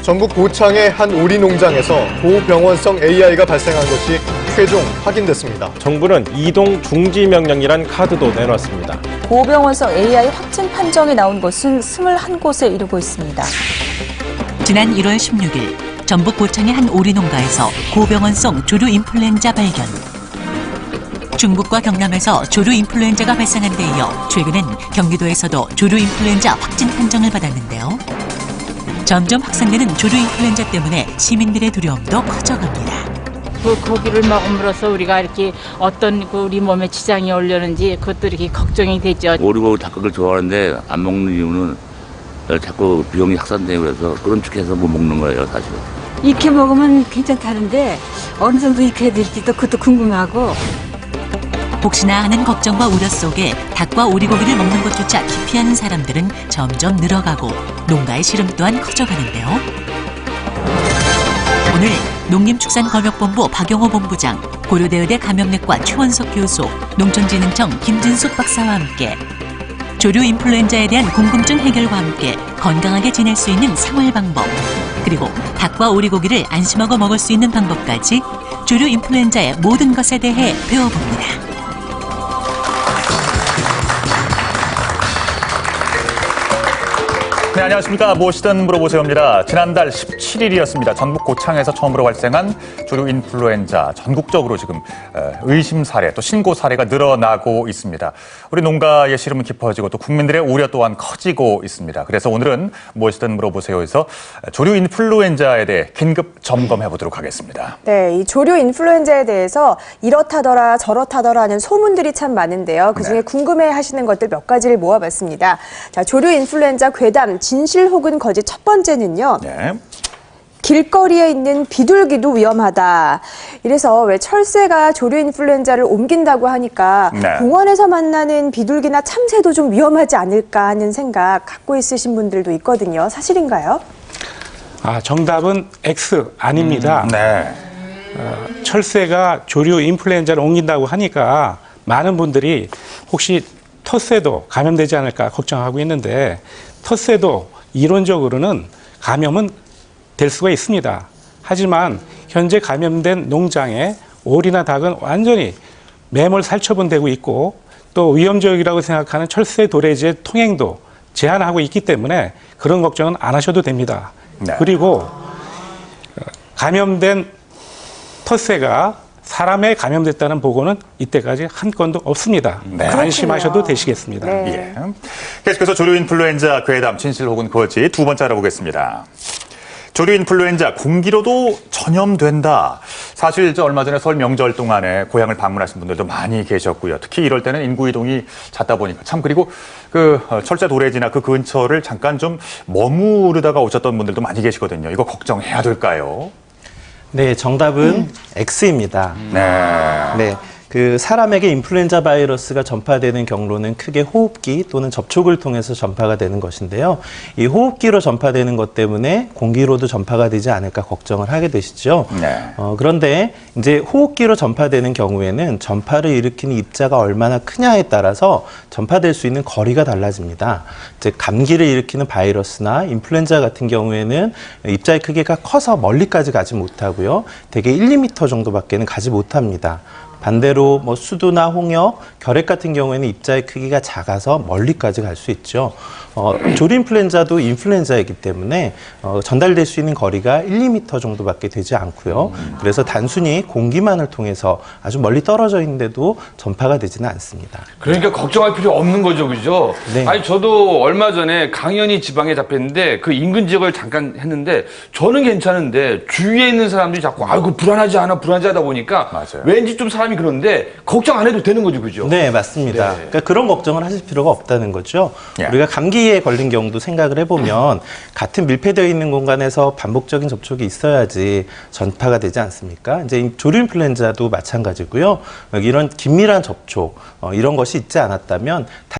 전북 고창의 한 오리 농장에서 고병원성 AI가 발생한 것이 최종 확인됐습니다. 정부는 이동 중지 명령이란 카드도 내놨습니다. 고병원성 AI 확진 판정이 나온 곳은 21곳에 이르고 있습니다. 지난 1월 16일 전북 고창의 한 오리 농가에서 고병원성 조류 인플루엔자 발견. 중북과 경남에서 조류 인플루엔자가 발생한 데 이어 최근엔 경기도에서도 조류 인플루엔자 확진 판정을 받았는데요. 점점 확산되는 조류 인플루엔자 때문에 시민들의 두려움도 커져갑니다. 그 고기를 먹음으로써 우리가 이렇게 어떤 우리 몸에 지장이 오려는지 그것도 이렇게 걱정이 되죠. 오리고기 닭고기를 좋아하는데 안 먹는 이유는 자꾸 비용이 확산되고 그래서 끔찍해서 못 먹는 거예요, 사실. 익혀 먹으면 괜찮다는데 어느 정도 익혀야 될지도 그것도 궁금하고. 혹시나 하는 걱정과 우려 속에 닭과 오리고기를 먹는 것조차 기피하는 사람들은 점점 늘어가고 농가의 시름 또한 커져가는데요. 오늘 농림축산검역본부 박용호 본부장, 고려대의대 감염내과 최원석 교수, 농촌진흥청 김진숙 박사와 함께 조류 인플루엔자에 대한 궁금증 해결과 함께 건강하게 지낼 수 있는 생활 방법, 그리고 닭과 오리고기를 안심하고 먹을 수 있는 방법까지 조류 인플루엔자의 모든 것에 대해 배워봅니다. 네, 안녕하십니까. 무엇이든 물어보세요입니다. 지난달 17일이었습니다. 전북 고창에서 처음으로 발생한 조류 인플루엔자. 전국적으로 지금 의심 사례, 또 신고 사례가 늘어나고 있습니다. 우리 농가의 시름은 깊어지고 또 국민들의 우려 또한 커지고 있습니다. 그래서 오늘은 무엇이든 물어보세요에서 조류 인플루엔자에 대해 긴급 점검해 보도록 하겠습니다. 네, 이 조류 인플루엔자에 대해서 이렇다더라 저렇다더라 하는 소문들이 참 많은데요. 그중에 궁금해하시는 것들 몇 가지를 모아봤습니다. 자, 조류 인플루엔자 괴담 진실 혹은 거짓 첫 번째는요. 네. 길거리에 있는 비둘기도 위험하다. 이래서 왜 철새가 조류 인플루엔자를 옮긴다고 하니까 공원에서 만나는 비둘기나 참새도 좀 위험하지 않을까 하는 생각 갖고 있으신 분들도 있거든요. 사실인가요? 정답은 X 아닙니다. 철새가 조류 인플루엔자를 옮긴다고 하니까 많은 분들이 혹시 텃새도 감염되지 않을까 걱정하고 있는데 텃새도 이론적으로는 감염은 될 수가 있습니다. 하지만 현재 감염된 농장에 오리나 닭은 완전히 매몰 살처분되고 있고 또 위험지역이라고 생각하는 철새 도래지의 통행도 제한하고 있기 때문에 그런 걱정은 안 하셔도 됩니다. 그리고 감염된 텃새가 사람에 감염됐다는 보고는 이때까지 한 건도 없습니다. 안심하셔도 되시겠습니다. 예. 계속해서 조류 인플루엔자 괴담 진실 혹은 거짓 두 번째 알아보겠습니다. 조류 인플루엔자 공기로도 전염된다. 사실 얼마 전에 설 명절 동안에 고향을 방문하신 분들도 많이 계셨고요. 특히 이럴 때는 인구 이동이 잦다 보니까 참 그리고 철새 도래지나 그 근처를 잠깐 좀 머무르다가 오셨던 분들도 많이 계시거든요. 이거 걱정해야 될까요? 네, 정답은 X입니다. 네. 사람에게 인플루엔자 바이러스가 전파되는 경로는 크게 호흡기 또는 접촉을 통해서 전파가 되는 것인데요. 이 호흡기로 전파되는 것 때문에 공기로도 전파가 되지 않을까 걱정을 하게 되시죠. 그런데 이제 호흡기로 전파되는 경우에는 전파를 일으키는 입자가 얼마나 크냐에 따라서 전파될 수 있는 거리가 달라집니다. 즉 감기를 일으키는 바이러스나 인플루엔자 같은 경우에는 입자의 크기가 커서 멀리까지 가지 못하고요. 대개 1, 2m 정도밖에는 가지 못합니다. 반대로 수두나 홍역, 결핵 같은 경우에는 입자의 크기가 작아서 멀리까지 갈 수 있죠. 조류 인플루엔자도 인플루엔자이기 때문에 전달될 수 있는 거리가 1, 2m 정도밖에 되지 않고요. 그래서 단순히 공기만을 통해서 아주 멀리 떨어져 있는데도 전파가 되지는 않습니다. 그러니까 걱정할 필요 없는 거죠, 그죠? 네. 아니 저도 얼마 전에 강연이 지방에 잡혔는데 그 인근 지역을 잠깐 했는데 저는 괜찮은데 주위에 있는 사람들이 자꾸 아이고 불안하지 하다 보니까 왠지 좀 사람이 그런데 걱정 안 해도 되는 거죠, 그죠? 네, 맞습니다. 그러니까 그런 걱정을 하실 필요가 없다는 거죠. 우리가 감기에 걸린 경우도 생각을 해보면 같은 밀폐되어 있는 공간에서 반복적인 접촉이 있어야지 전파가 되지 않습니까? 이제 조류 인플루엔자도 마찬가지고요. 이런 긴밀한 접촉 이런 것이 있지 않았다면